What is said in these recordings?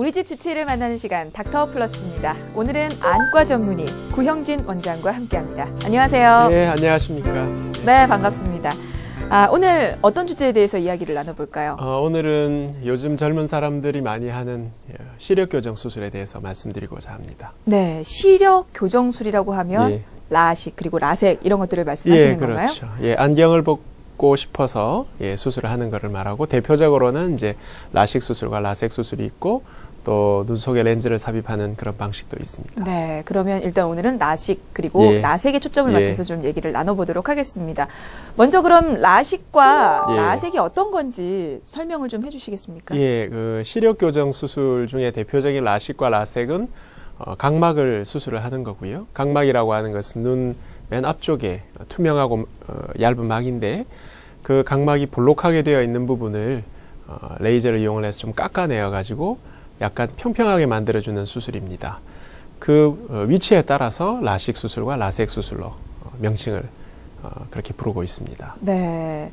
우리 집 주치의를 만나는 시간 닥터 플러스입니다. 오늘은 안과 전문의 구형진 원장과 함께합니다. 안녕하세요. 네, 안녕하십니까. 네, 반갑습니다. 오늘 어떤 주제에 대해서 이야기를 나눠볼까요? 오늘은 요즘 젊은 사람들이 많이 하는 시력 교정 수술에 대해서 말씀드리고자 합니다. 네, 시력 교정술이라고 하면 예. 라식 그리고 라섹 이런 것들을 말씀하시는 예, 건가요? 그렇죠. 예, 안경을 벗고 싶어서 수술을 하는 것을 말하고 대표적으로는 이제 라식 수술과 라섹 수술이 있고 또 눈 속에 렌즈를 삽입하는 그런 방식도 있습니다. 네, 그러면 일단 오늘은 라식 그리고 라섹에 초점을 맞춰서 좀 얘기를 나눠보도록 하겠습니다. 먼저 그럼 라식과 라섹이 어떤 건지 설명을 좀 해주시겠습니까? 예, 그 시력 교정 수술 중에 대표적인 라식과 라섹은 각막을 수술을 하는 거고요. 각막이라고 하는 것은 눈 맨 앞쪽에 투명하고 얇은 막인데 그 각막이 볼록하게 되어 있는 부분을 레이저를 이용을 해서 좀 깎아내어 가지고 약간 평평하게 만들어주는 수술입니다. 그 위치에 따라서 라식 수술과 라섹 수술로 명칭을 그렇게 부르고 있습니다. 네.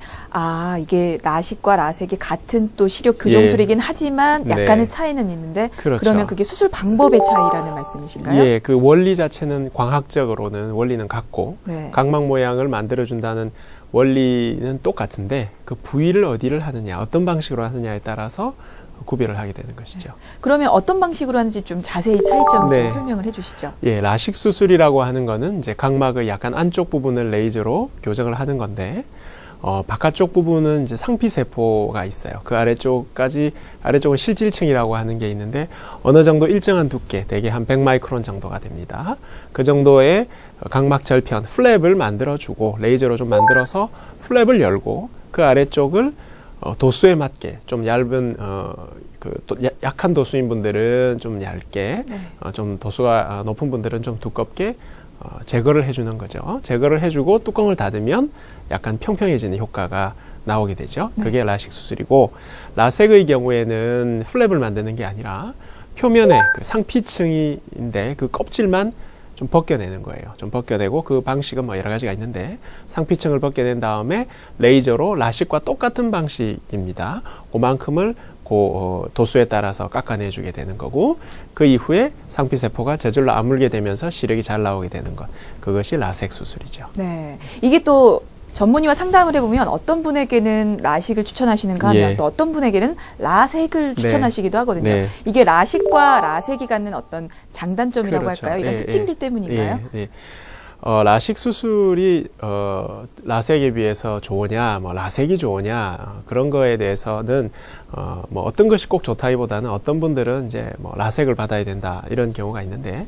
이게 라식과 라섹이 같은 또 시력 교정술이긴 하지만 약간의 차이는 있는데 그렇죠. 그러면 그게 수술 방법의 차이라는 말씀이신가요? 예, 그 원리 자체는 광학적으로는 원리는 같고 각막 모양을 만들어준다는 원리는 똑같은데 그 부위를 어디를 하느냐, 어떤 방식으로 하느냐에 따라서 구별을 하게 되는 것이죠. 그러면 어떤 방식으로 하는지 좀 자세히 차이점 좀 설명을 해주시죠. 예, 라식 수술이라고 하는 거는 이제 각막의 약간 안쪽 부분을 레이저로 교정을 하는 건데, 바깥쪽 부분은 이제 상피세포가 있어요. 그 아래쪽은 실질층이라고 하는 게 있는데, 어느 정도 일정한 두께, 대개 한 100마이크론 정도가 됩니다. 그 정도의 각막 절편, 플랩을 만들어주고, 레이저로 좀 만들어서 플랩을 열고, 그 아래쪽을 도수에 맞게 좀 얇은 또 약한 도수인 분들은 좀 얇게 좀 도수가 높은 분들은 좀 두껍게 제거를 해주는 거죠. 제거를 해주고 뚜껑을 닫으면 약간 평평해지는 효과가 나오게 되죠. 그게 라식 수술이고 라섹의 경우에는 플랩을 만드는 게 아니라 표면에 그 상피층인데 그 껍질만 좀 벗겨내는 거예요. 좀 벗겨내고 그 방식은 뭐 여러 가지가 있는데 상피층을 벗겨낸 다음에 레이저로 라식과 똑같은 방식입니다. 그만큼을 도수에 따라서 깎아내주게 되는 거고 그 이후에 상피세포가 저절로 아물게 되면서 시력이 잘 나오게 되는 것. 그것이 라섹 수술이죠. 네, 이게 또 전문의와 상담을 해보면 어떤 분에게는 라식을 추천하시는가 하면 또 어떤 분에게는 라섹을 추천하시기도 하거든요. 이게 라식과 라섹이 갖는 어떤 장단점이라고 할까요? 이런 특징들 때문인가요? 라식 수술이 라섹에 비해서 좋으냐, 뭐 라섹이 좋으냐 그런 거에 대해서는 뭐 어떤 것이 꼭 좋다기보다는 어떤 분들은 이제 뭐 라섹을 받아야 된다 이런 경우가 있는데.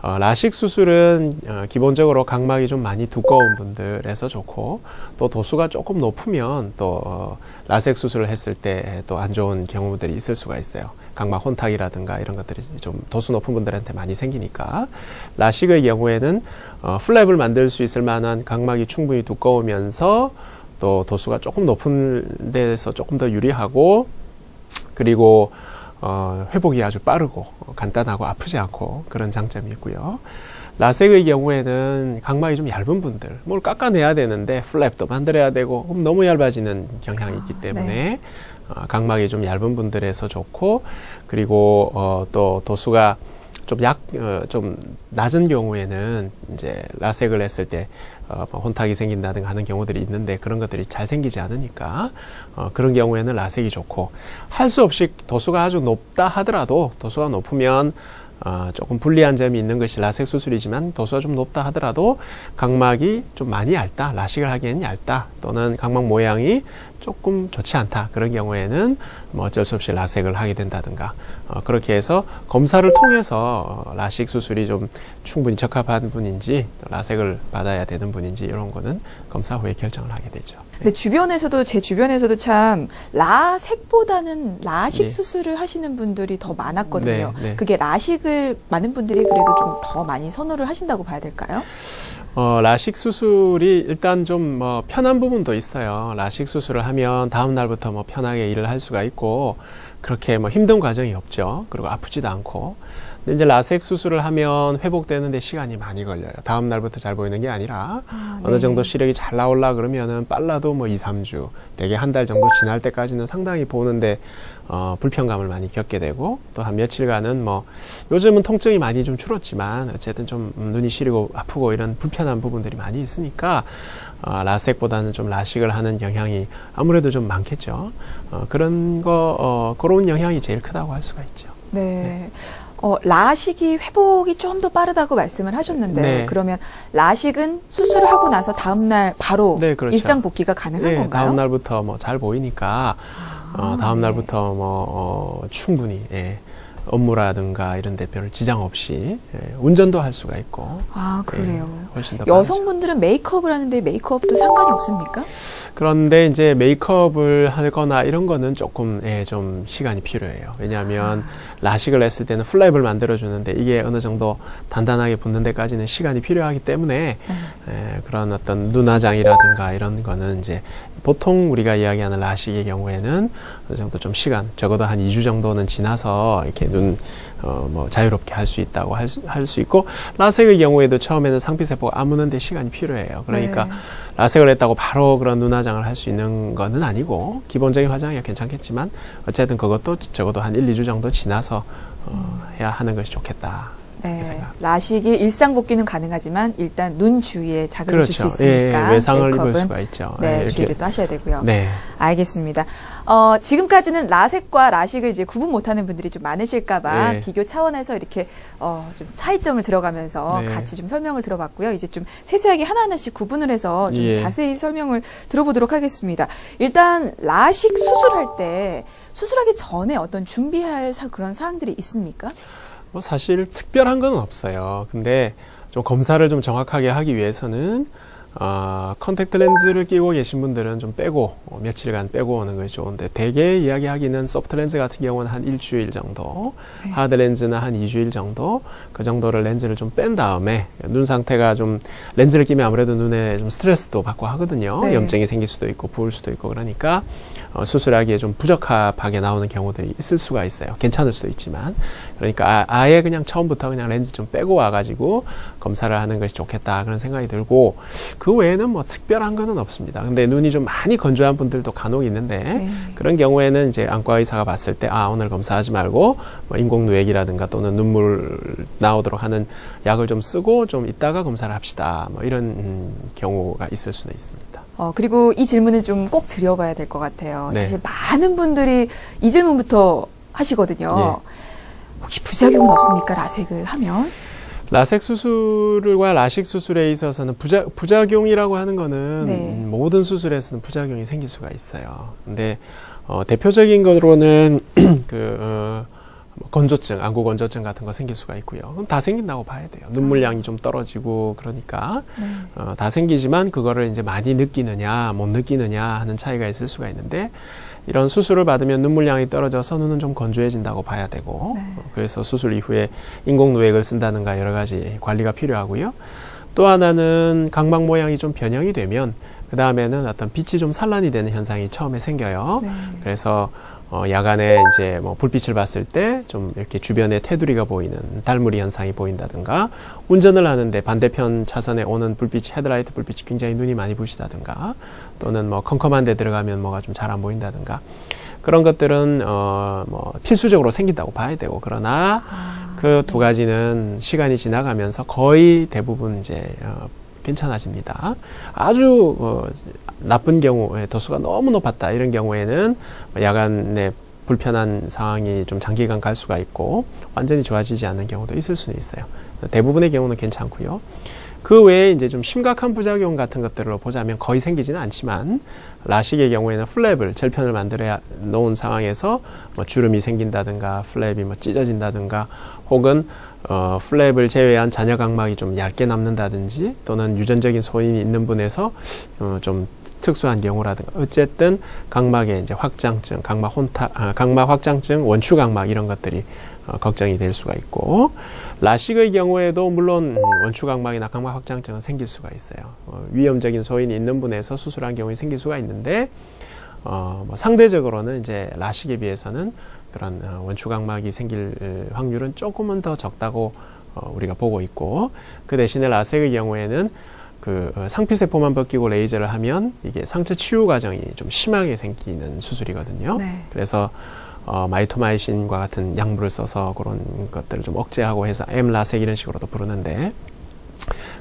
라식 수술은 기본적으로 각막이 좀 많이 두꺼운 분들에서 좋고 또 도수가 조금 높으면 또 라섹 수술을 했을 때 또 안 좋은 경우들이 있을 수가 있어요. 각막 혼탁이라든가 이런 것들이 좀 도수 높은 분들한테 많이 생기니까 라식의 경우에는 플랩을 만들 수 있을 만한 각막이 충분히 두꺼우면서 또 도수가 조금 높은 데서 조금 더 유리하고 그리고 회복이 아주 빠르고 간단하고 아프지 않고 그런 장점이 있고요. 라섹의 경우에는 각막이 좀 얇은 분들, 뭘 깎아내야 되는데 플랩도 만들어야 되고 그럼 너무 얇아지는 경향이 있기 때문에 각막이 좀 얇은 분들에서 좋고 그리고 또 도수가 좀 낮은 경우에는 이제 라섹을 했을 때 혼탁이 생긴다든가 하는 경우들이 있는데 그런 것들이 잘 생기지 않으니까 그런 경우에는 라섹이 좋고 할 수 없이 도수가 아주 높다 하더라도 도수가 높으면 조금 불리한 점이 있는 것이 라섹 수술이지만 도수가 좀 높다 하더라도 각막이 좀 많이 얇다, 라식을 하기에는 얇다 또는 각막 모양이 조금 좋지 않다 그런 경우에는 뭐 어쩔 수 없이 라섹을 하게 된다든가 그렇게 해서 검사를 통해서 라식 수술이 좀 충분히 적합한 분인지 라섹을 받아야 되는 분인지 이런 거는 검사 후에 결정을 하게 되죠. 근데 제 주변에서도 참 라섹보다는 라식 수술을 하시는 분들이 더 많았거든요. 그게 라식을 많은 분들이 그래도 좀 더 많이 선호를 하신다고 봐야 될까요? 라식 수술이 일단 좀 편한 부분도 있어요. 라식 수술을 하면 다음 날부터 편하게 일을 할 수가 있고 그렇게 힘든 과정이 없죠. 그리고 아프지도 않고 근데 이제 라섹 수술을 하면 회복되는데 시간이 많이 걸려요. 다음 날부터 잘 보이는 게 아니라 어느 정도 시력이 잘 나올라 그러면은 빨라도 뭐 2, 3주, 되게 한 달 정도 지날 때까지는 상당히 보는데 불편감을 많이 겪게 되고 또 한 며칠간은 뭐 요즘은 통증이 많이 좀 줄었지만 어쨌든 좀 눈이 시리고 아프고 이런 불편한 부분들이 많이 있으니까 라섹보다는 좀 라식을 하는 영향이 아무래도 좀 많겠죠. 그런 그런 영향이 제일 크다고 할 수가 있죠. 네. 라식이 회복이 좀 더 빠르다고 말씀을 하셨는데 네. 그러면 라식은 수술을 하고 나서 다음날 바로 네, 그렇죠. 일상 복귀가 가능한 네, 건가요? 다음 날부터 뭐 잘 보이니까 다음 날부터 뭐 충분히 업무라든가 이런 데 별 지장 없이 운전도 할 수가 있고. 아, 그래요. 훨씬 더 여성분들은 메이크업을 하는데 메이크업도 상관이 없습니까? 그런데 이제 메이크업을 하거나 이런 거는 조금 좀 시간이 필요해요. 왜냐하면 라식을 했을 때는 플랩을 만들어주는데 이게 어느 정도 단단하게 붙는 데까지는 시간이 필요하기 때문에 그런 어떤 눈화장이라든가 이런 거는 이제 보통 우리가 이야기하는 라식의 경우에는 어느 정도 좀 시간, 적어도 한 2주 정도는 지나서 이렇게 뭐 자유롭게 할 수 있다고 할 수 있고, 라섹의 경우에도 처음에는 상피세포가 아무는데 시간이 필요해요. 그러니까 네. 라섹을 했다고 바로 그런 눈화장을 할 수 있는 거는 아니고, 기본적인 화장이 괜찮겠지만, 어쨌든 그것도 적어도 한 1, 2주 정도 지나서 해야 하는 것이 좋겠다. 네, 라식이 일상 복귀는 가능하지만 일단 눈 주위에 자극을 줄 수 그렇죠. 있으니까 외상을 입을 수가 있죠. 네, 주의를 또 하셔야 되고요. 네. 알겠습니다. 지금까지는 라섹과 라식을 이제 구분 못하는 분들이 좀 많으실까봐 네. 비교 차원에서 이렇게 좀 차이점을 들어가면서 네. 같이 좀 설명을 들어봤고요. 이제 좀 세세하게 하나하나씩 구분을 해서 좀 자세히 설명을 들어보도록 하겠습니다. 일단 라식 수술할 때 수술하기 전에 어떤 준비할 그런 사항들이 있습니까? 뭐 사실 특별한 건 없어요. 근데 좀 검사를 좀 정확하게 하기 위해서는 컨택트 렌즈를 끼고 계신 분들은 좀 빼고 며칠간 빼고 오는 것이 좋은데, 대개 이야기하기는 소프트 렌즈 같은 경우는 한 일주일 정도, 네. 하드 렌즈는 한 2주일 정도, 그 정도를 렌즈를 좀 뺀 다음에, 눈 상태가 좀 렌즈를 끼면 아무래도 눈에 좀 스트레스도 받고 하거든요. 네. 염증이 생길 수도 있고 부을 수도 있고, 그러니까 수술하기에 좀 부적합하게 나오는 경우들이 있을 수가 있어요. 괜찮을 수도 있지만. 그러니까 아예 그냥 처음부터 그냥 렌즈 좀 빼고 와가지고 검사를 하는 것이 좋겠다, 그런 생각이 들고, 그 외에는 뭐 특별한 거는 없습니다. 근데 눈이 좀 많이 건조한 분들도 간혹 있는데, 네. 그런 경우에는 이제 안과 의사가 봤을 때 오늘 검사하지 말고 뭐 인공누액이라든가 또는 눈물 나오도록 하는 약을 좀 쓰고 좀 이따가 검사를 합시다, 뭐 이런 경우가 있을 수는 있습니다. 그리고 이 질문을 좀 꼭 드려봐야 될 것 같아요. 네. 사실 많은 분들이 이 질문부터 하시거든요. 네. 혹시 부작용은 없습니까? 라섹을 하면? 라섹 수술과 라식 수술에 있어서는 부작용이라고 하는 거는 네. 모든 수술에서는 부작용이 생길 수가 있어요. 근데 대표적인 거로는 건조증, 안구 건조증 같은 거 생길 수가 있고요. 그럼 다 생긴다고 봐야 돼요. 눈물량이 좀 떨어지고 그러니까 다 생기지만 그거를 이제 많이 느끼느냐 못 느끼느냐 하는 차이가 있을 수가 있는데, 이런 수술을 받으면 눈물량이 떨어져서 눈은 좀 건조해진다고 봐야 되고, 그래서 수술 이후에 인공누액을 쓴다든가 여러 가지 관리가 필요하고요. 또 하나는 각막 모양이 좀 변형이 되면 그 다음에는 어떤 빛이 좀 산란이 되는 현상이 처음에 생겨요. 그래서 야간에 이제 뭐 불빛을 봤을 때 좀 이렇게 주변에 테두리가 보이는 달무리 현상이 보인다든가, 운전을 하는데 반대편 차선에 오는 불빛이, 헤드라이트 불빛이 굉장히 눈이 많이 부시다든가, 또는 뭐 컴컴한 데 들어가면 뭐가 좀 잘 안 보인다든가, 그런 것들은 뭐 필수적으로 생긴다고 봐야 되고, 그러나 그 두 가지는 시간이 지나가면서 거의 대부분 이제 괜찮아집니다. 아주 나쁜 경우에 도수가 너무 높았다, 이런 경우에는 야간에 불편한 상황이 좀 장기간 갈 수가 있고 완전히 좋아지지 않는 경우도 있을 수는 있어요. 대부분의 경우는 괜찮고요. 그 외에 이제 좀 심각한 부작용 같은 것들을 보자면 거의 생기지는 않지만, 라식의 경우에는 플랩을, 절편을 만들어 놓은 상황에서 뭐 주름이 생긴다든가 플랩이 뭐 찢어진다든가, 혹은 플랩을 제외한 잔여 각막이 좀 얇게 남는다든지, 또는 유전적인 소인이 있는 분에서 좀 특수한 경우라든가, 어쨌든 각막의 이제 확장증, 각막 확장증, 원추 각막 이런 것들이 걱정이 될 수가 있고, 라식의 경우에도 물론 원추 각막이나 각막 확장증은 생길 수가 있어요. 위험적인 소인이 있는 분에서 수술한 경우에 생길 수가 있는데, 뭐 상대적으로는 이제 라식에 비해서는 그런 원추각막이 생길 확률은 조금은 더 적다고 우리가 보고 있고, 그 대신에 라섹의 경우에는 그 상피세포만 벗기고 레이저를 하면 이게 상처 치유 과정이 좀 심하게 생기는 수술이거든요. 네. 그래서 마이토마이신과 같은 약물을 써서 그런 것들을 좀 억제하고 해서 M라섹 이런 식으로도 부르는데,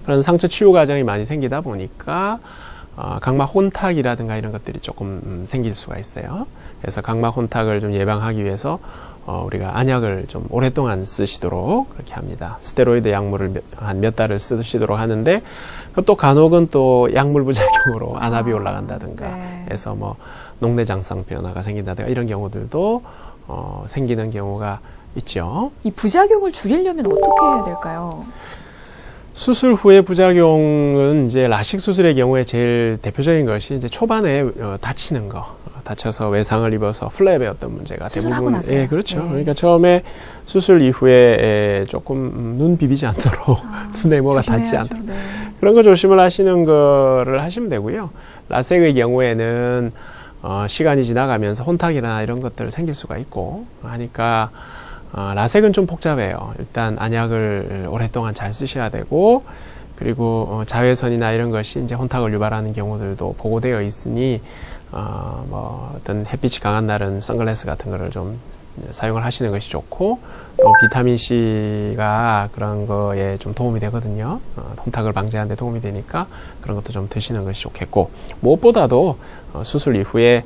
그런 상처 치유 과정이 많이 생기다 보니까 각막 혼탁이라든가 이런 것들이 조금 생길 수가 있어요. 그래서 각막 혼탁을 좀 예방하기 위해서 우리가 안약을 좀 오랫동안 쓰시도록 그렇게 합니다. 스테로이드 약물을 한 몇 달을 쓰시도록 하는데, 또 간혹은 또 약물 부작용으로 안압이 올라간다든가 네. 해서 뭐 녹내장성 변화가 생긴다든가 이런 경우들도 생기는 경우가 있죠. 이 부작용을 줄이려면 어떻게 해야 될까요? 수술 후의 부작용은 이제 라식 수술의 경우에 제일 대표적인 것이 이제 초반에 다치는 거, 다쳐서 외상을 입어서 플랩의 어떤 문제가 대부분, 예, 그렇죠. 네. 그러니까 처음에 수술 이후에 조금 눈 비비지 않도록 눈에 뭐가 닿지 않도록 네. 그런 거 조심을 하시는 거를 하시면 되고요. 라섹의 경우에는 시간이 지나가면서 혼탁이나 이런 것들 생길 수가 있고 하니까 라섹은 좀 복잡해요. 일단 안약을 오랫동안 잘 쓰셔야 되고, 그리고 자외선이나 이런 것이 이제 혼탁을 유발하는 경우들도 보고되어 있으니 뭐 어떤 햇빛이 강한 날은 선글라스 같은 거를 좀 사용을 하시는 것이 좋고, 또 비타민 C가 그런 거에 좀 도움이 되거든요. 혼탁을 방지하는 데 도움이 되니까 그런 것도 좀 드시는 것이 좋겠고, 무엇보다도 수술 이후에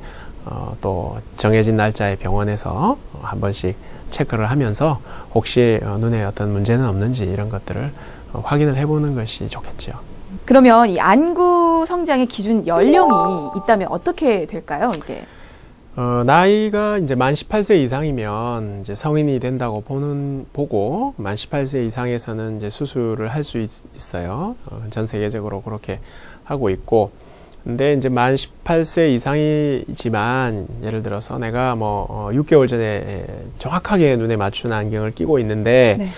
또 정해진 날짜에 병원에서 한 번씩 체크를 하면서 혹시 눈에 어떤 문제는 없는지 이런 것들을 확인을 해보는 것이 좋겠죠. 그러면 이 안구 성장의 기준 연령이 있다면 어떻게 될까요, 이게? 나이가 이제 만 18세 이상이면 이제 성인이 된다고 보고, 만 18세 이상에서는 이제 수술을 할 수 있어요. 전 세계적으로 그렇게 하고 있고, 근데 이제 만 18세 이상이지만 예를 들어서 내가 뭐 6개월 전에 정확하게 눈에 맞춘 안경을 끼고 있는데 네.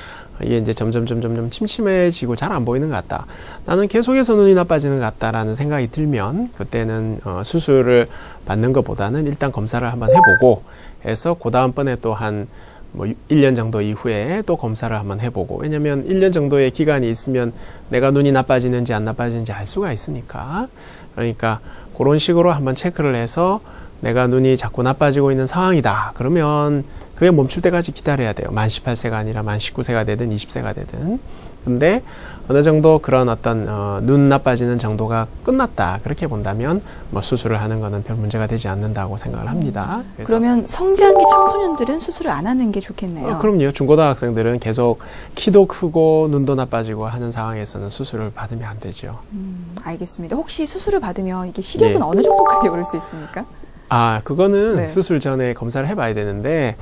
이게 이제 점점 침침해지고 잘 안 보이는 것 같다. 나는 계속해서 눈이 나빠지는 것 같다라는 생각이 들면 그때는 수술을 받는 것보다는 일단 검사를 한번 해보고 해서 그 다음번에 또 한 뭐 1년 정도 이후에 또 검사를 한번 해보고, 왜냐면 1년 정도의 기간이 있으면 내가 눈이 나빠지는지 안 나빠지는지 알 수가 있으니까, 그러니까 그런 식으로 한번 체크를 해서 내가 눈이 자꾸 나빠지고 있는 상황이다. 그러면 그게 멈출 때까지 기다려야 돼요. 만 18세가 아니라 만 19세가 되든 20세가 되든. 근데 어느 정도 그런 어떤 눈 나빠지는 정도가 끝났다. 그렇게 본다면 뭐 수술을 하는 거는 별 문제가 되지 않는다고 생각을 합니다. 그러면 성장기 청소년들은 수술을 안 하는 게 좋겠네요. 그럼요. 중고등학생들은 계속 키도 크고 눈도 나빠지고 하는 상황에서는 수술을 받으면 안 되죠. 알겠습니다. 혹시 수술을 받으면 이게 시력은 어느 정도까지 오를 수 있습니까? 그거는 네. 수술 전에 검사를 해봐야 되는데,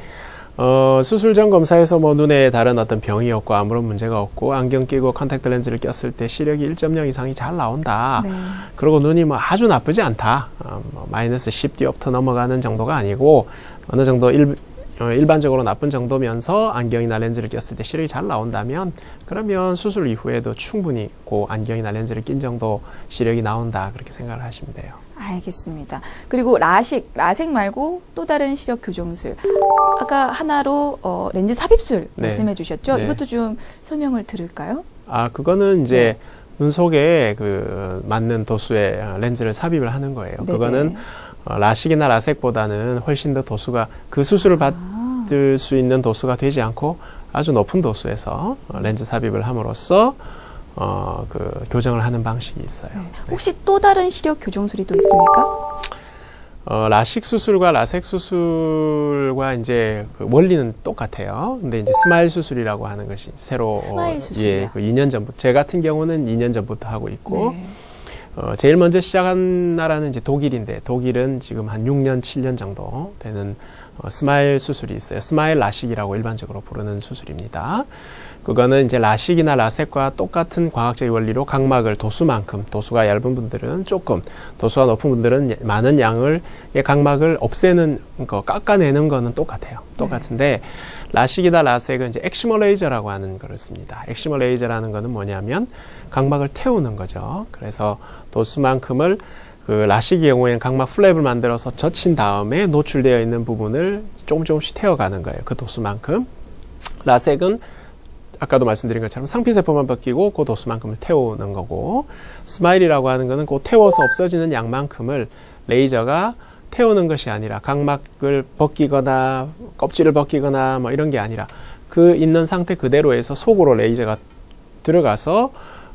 수술 전 검사에서 뭐 눈에 다른 어떤 병이 없고 아무런 문제가 없고 안경 끼고 컨택트 렌즈를 꼈을 때 시력이 1.0 이상이 잘 나온다. 네. 그리고 눈이 뭐 아주 나쁘지 않다. 뭐 마이너스 10디옵터 넘어가는 정도가 아니고 어느 정도 일반적으로 나쁜 정도면서 안경이나 렌즈를 꼈을 때 시력이 잘 나온다면, 그러면 수술 이후에도 충분히 그 안경이나 렌즈를 낀 정도 시력이 나온다. 그렇게 생각을 하시면 돼요. 알겠습니다. 그리고 라섹 말고 또 다른 시력 교정술. 아까 하나로 렌즈 삽입술 네. 말씀해 주셨죠? 네. 이것도 좀 설명을 들을까요? 그거는 이제 눈 속에 그 맞는 도수의 렌즈를 삽입을 하는 거예요. 네네. 그거는 라식이나 라섹보다는 훨씬 더 도수가, 그 수술을 받을 수 있는 도수가 되지 않고 아주 높은 도수에서 렌즈 삽입을 함으로써 그 교정을 하는 방식이 있어요. 네. 혹시 또 다른 시력 교정술이 또 있습니까? 라식 수술과 라섹 수술과 이제 그 원리는 똑같아요. 근데 이제 스마일 수술이라고 하는 것이 새로 스마일 수술이요? 그 2년 전부터, 제 같은 경우는 2년 전부터 하고 있고 네. 제일 먼저 시작한 나라는 이제 독일인데, 독일은 지금 한 6년, 7년 정도 되는 스마일 수술이 있어요. 스마일 라식이라고 일반적으로 부르는 수술입니다. 그거는 이제 라식이나 라섹과 똑같은 과학적인 원리로 각막을 도수만큼, 도수가 얇은 분들은 조금, 도수가 높은 분들은 많은 양의 각막을 없애는 거, 깎아내는 거는 똑같아요. 똑같은데 라식이나 라섹은 이제 엑시머 레이저라고 하는 거를 씁니다. 엑시머 레이저라는 거는 뭐냐면 각막을 태우는 거죠. 그래서 도수만큼을 그 라식의 경우에는 각막 플랩을 만들어서 젖힌 다음에 노출되어 있는 부분을 조금씩 태워가는 거예요. 그 도수만큼. 라섹은 아까도 말씀드린 것처럼 상피세포만 벗기고 그 도수만큼을 태우는 거고, 스마일이라고 하는 거는 그 태워서 없어지는 양만큼을 레이저가 태우는 것이 아니라 각막을 벗기거나 껍질을 벗기거나 뭐 이런 게 아니라 그 있는 상태 그대로에서 속으로 레이저가 들어가서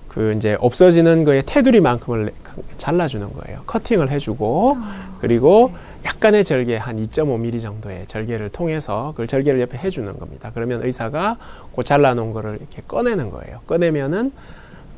그 이제 없어지는 거의 테두리만큼을 잘라주는 거예요. 커팅을 해주고, 그리고 약간의 절개, 한 2.5mm 정도의 절개를 통해서 그 절개를 옆에 해주는 겁니다. 그러면 의사가 그 잘라놓은 거를 이렇게 꺼내는 거예요. 꺼내면은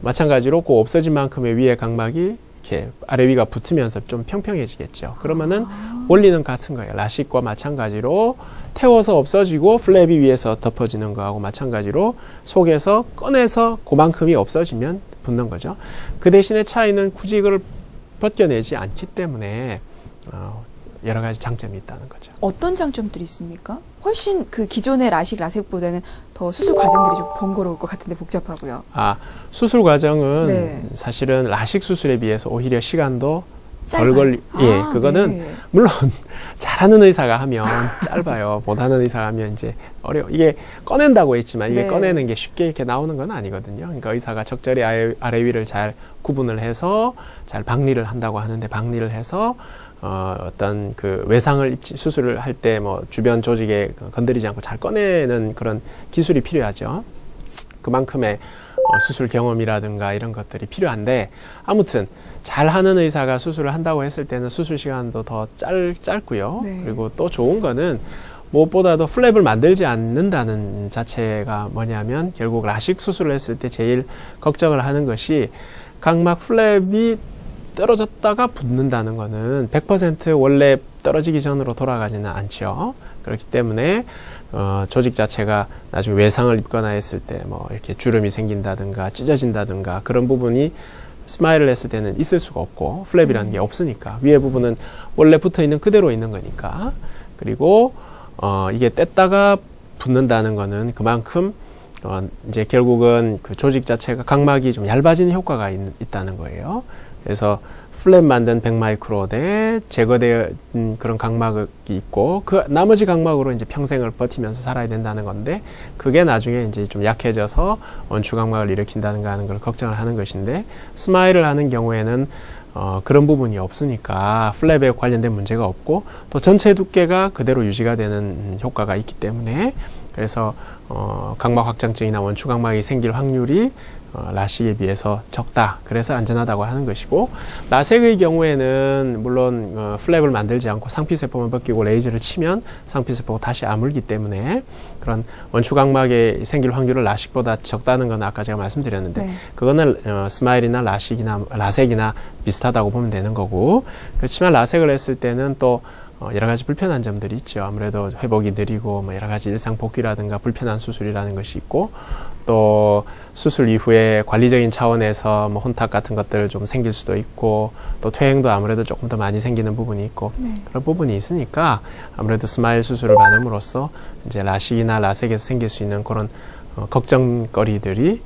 마찬가지로 그 없어진 만큼의 위에 각막이 이렇게 아래 위가 붙으면서 좀 평평해지겠죠. 그러면은 원리는 같은 거예요. 라식과 마찬가지로 태워서 없어지고 플랩이 위에서 덮어지는 거하고 마찬가지로 속에서 꺼내서 그만큼이 없어지면 붙는 거죠. 그 대신에 차이는 굳이 이걸 벗겨내지 않기 때문에 여러 가지 장점이 있다는 거죠. 어떤 장점들이 있습니까? 훨씬 그 기존의 라식, 라섹보다는 더 수술 과정들이 좀 번거로울 것 같은데 복잡하고요. 수술 과정은 사실은 라식 수술에 비해서 오히려 시간도 덜 그거는 물론 잘하는 의사가 하면 짧아요. 못하는 의사가 하면 이제 어려워. 이게 꺼낸다고 했지만 이게 꺼내는 게 쉽게 이렇게 나오는 건 아니거든요. 그러니까 의사가 적절히 아래 위를 잘 구분을 해서 잘 박리를 한다고 하는데, 박리를 해서 어떤 그 외상을 수술을 할 때 뭐 주변 조직에 건드리지 않고 잘 꺼내는 그런 기술이 필요하죠. 그만큼의 수술 경험이라든가 이런 것들이 필요한데, 아무튼 잘하는 의사가 수술을 한다고 했을 때는 수술 시간도 더 짧고요. 그리고 또 좋은 거는 무엇보다도 플랩을 만들지 않는다는 자체가 뭐냐면, 결국 라식 수술을 했을 때 제일 걱정을 하는 것이 각막 플랩이 떨어졌다가 붙는다는 거는 100% 원래 떨어지기 전으로 돌아가지는 않죠. 그렇기 때문에 조직 자체가 나중에 외상을 입거나 했을 때 뭐 이렇게 주름이 생긴다든가 찢어진다든가 그런 부분이 스마일을 했을 때는 있을 수가 없고, 플랩이라는 게 없으니까 위에 부분은 원래 붙어 있는 그대로 있는 거니까. 그리고 이게 뗐다가 붙는다는 거는 그만큼 이제 결국은 그 조직 자체가 각막이 좀 얇아지는 효과가 있다는 거예요. 그래서 플랩 만든 100마이크로 제거된 그런 각막이 있고, 그 나머지 각막으로 이제 평생을 버티면서 살아야 된다는 건데, 그게 나중에 이제 좀 약해져서 원추 각막을 일으킨다는가 하는 걸 걱정을 하는 것인데, 스마일을 하는 경우에는 그런 부분이 없으니까 플랩에 관련된 문제가 없고, 또 전체 두께가 그대로 유지가 되는 효과가 있기 때문에, 그래서 각막 확장증이나 원추 각막이 생길 확률이 라식에 비해서 적다. 그래서 안전하다고 하는 것이고, 라섹의 경우에는 물론 플랩을 만들지 않고 상피세포만 벗기고 레이저를 치면 상피세포가 다시 아물기 때문에 그런 원추 각막에 생길 확률을 라식보다 적다는 건 아까 제가 말씀드렸는데, 그거는 스마일이나 라섹이나 비슷하다고 보면 되는 거고, 그렇지만 라섹을 했을 때는 또 여러 가지 불편한 점들이 있죠. 아무래도 회복이 느리고 뭐 여러 가지 일상 복귀라든가 불편한 수술이라는 것이 있고, 또 수술 이후에 관리적인 차원에서 뭐 혼탁 같은 것들 좀 생길 수도 있고, 또 퇴행도 아무래도 조금 더 많이 생기는 부분이 있고, 그런 부분이 있으니까 아무래도 스마일 수술을 받음으로써 이제 라식이나 라섹에서 생길 수 있는 그런 걱정거리들이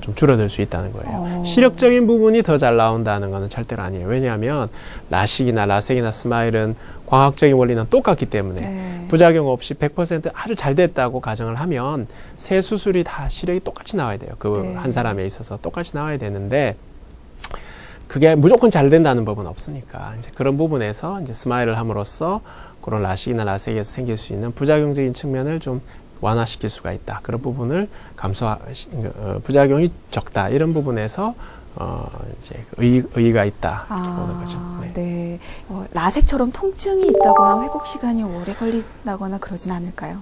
좀 줄어들 수 있다는 거예요. 시력적인 부분이 더 잘 나온다는 것은 절대로 아니에요. 왜냐하면 라식이나 라섹이나 스마일은 광학적인 원리는 똑같기 때문에 부작용 없이 100% 아주 잘 됐다고 가정을 하면 세 수술이 다 시력이 똑같이 나와야 돼요. 그 한 사람에 있어서 똑같이 나와야 되는데, 그게 무조건 잘 된다는 법은 없으니까 이제 그런 부분에서 이제 스마일을 함으로써 그런 라식이나 라섹에서 생길 수 있는 부작용적인 측면을 좀 완화시킬 수가 있다. 그런 부분을 부작용이 적다. 이런 부분에서 이제 의의가 있다. 이렇게 보는 거죠. 네. 라섹처럼 통증이 있다거나 회복 시간이 오래 걸린다거나 그러진 않을까요?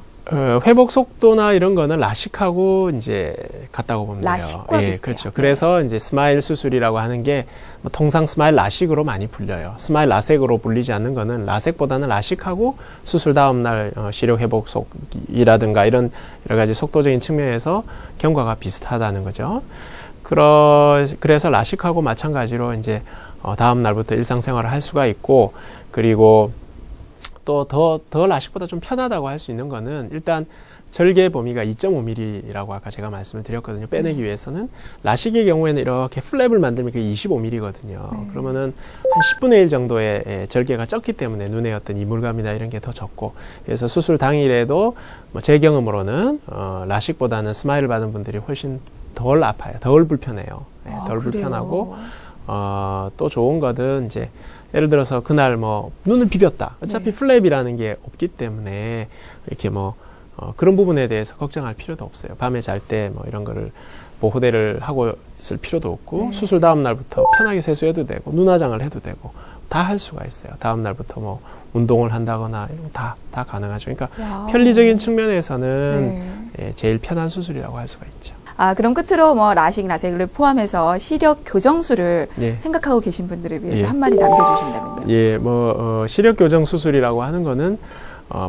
회복 속도나 이런 거는 라식하고 이제 같다고 보면 돼요. 라식과 비슷해요. 그렇죠. 그래서 이제 스마일 수술이라고 하는 게 뭐 통상 스마일 라식으로 많이 불려요. 스마일 라섹으로 불리지 않는 거는 라섹보다는 라식하고 수술 다음 날 시력 회복 속이라든가 이런 여러 가지 속도적인 측면에서 경과가 비슷하다는 거죠. 그래서 라식하고 마찬가지로 이제 다음 날부터 일상생활을 할 수가 있고, 그리고 또 더 라식보다 좀 편하다고 할 수 있는 거는, 일단 절개 범위가 2.5mm라고 아까 제가 말씀을 드렸거든요. 빼내기 위해서는. 라식의 경우에는 이렇게 플랩을 만들면 그게 25mm거든요. 그러면은 한 10분의 1 정도의 절개가 적기 때문에 눈에 어떤 이물감이나 이런 게 더 적고, 그래서 수술 당일에도 뭐 제 경험으로는 라식보다는 스마일을 받은 분들이 훨씬 덜 아파요. 덜 불편해요. 네, 덜 불편하고, 또 좋은 거는 이제 예를 들어서 그날 뭐 눈을 비볐다. 어차피 플랩이라는 게 없기 때문에 이렇게 뭐 그런 부분에 대해서 걱정할 필요도 없어요. 밤에 잘 때 뭐 이런 거를 보호대를 하고 있을 필요도 없고, 수술 다음 날부터 편하게 세수해도 되고, 눈화장을 해도 되고, 다 할 수가 있어요. 다음 날부터 뭐 운동을 한다거나 이런 거 다 가능하죠. 그러니까 편리적인 측면에서는 예, 제일 편한 수술이라고 할 수가 있죠. 그럼 끝으로 뭐 라식, 라섹을 포함해서 시력 교정술을 생각하고 계신 분들을 위해서 한마디 남겨주신다면요. 예, 시력 교정 수술이라고 하는 거는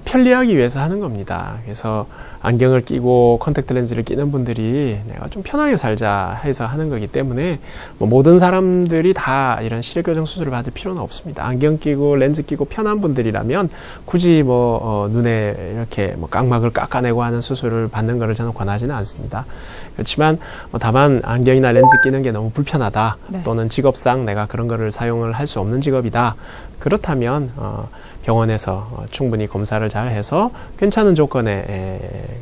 편리하기 위해서 하는 겁니다. 그래서 안경을 끼고 컨택트 렌즈를 끼는 분들이 내가 좀 편하게 살자 해서 하는 거기 때문에 뭐 모든 사람들이 다 이런 시력 교정 수술을 받을 필요는 없습니다. 안경 끼고 렌즈 끼고 편한 분들이라면 굳이 눈에 이렇게 각막을 깎아내고 하는 수술을 받는 것을 저는 권하지는 않습니다. 그렇지만 다만 안경이나 렌즈 끼는 게 너무 불편하다, 또는 직업상 내가 그런 거를 사용을 할 수 없는 직업이다, 그렇다면 병원에서 충분히 검사를 잘 해서 괜찮은 조건의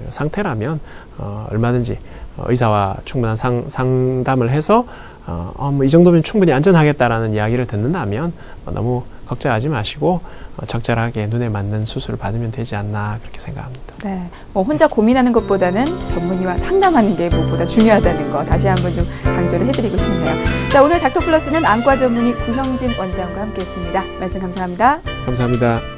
상태라면 얼마든지 의사와 충분한 상담을 해서 이 정도면 충분히 안전하겠다라는 이야기를 듣는다면 너무 걱정하지 마시고 적절하게 눈에 맞는 수술을 받으면 되지 않나, 그렇게 생각합니다. 네, 혼자 고민하는 것보다는 전문의와 상담하는 게 무엇보다 중요하다는 거 다시 한번 좀 강조를 해드리고 싶네요. 자, 오늘 닥터플러스는 안과 전문의 구형진 원장과 함께했습니다. 말씀 감사합니다. 감사합니다.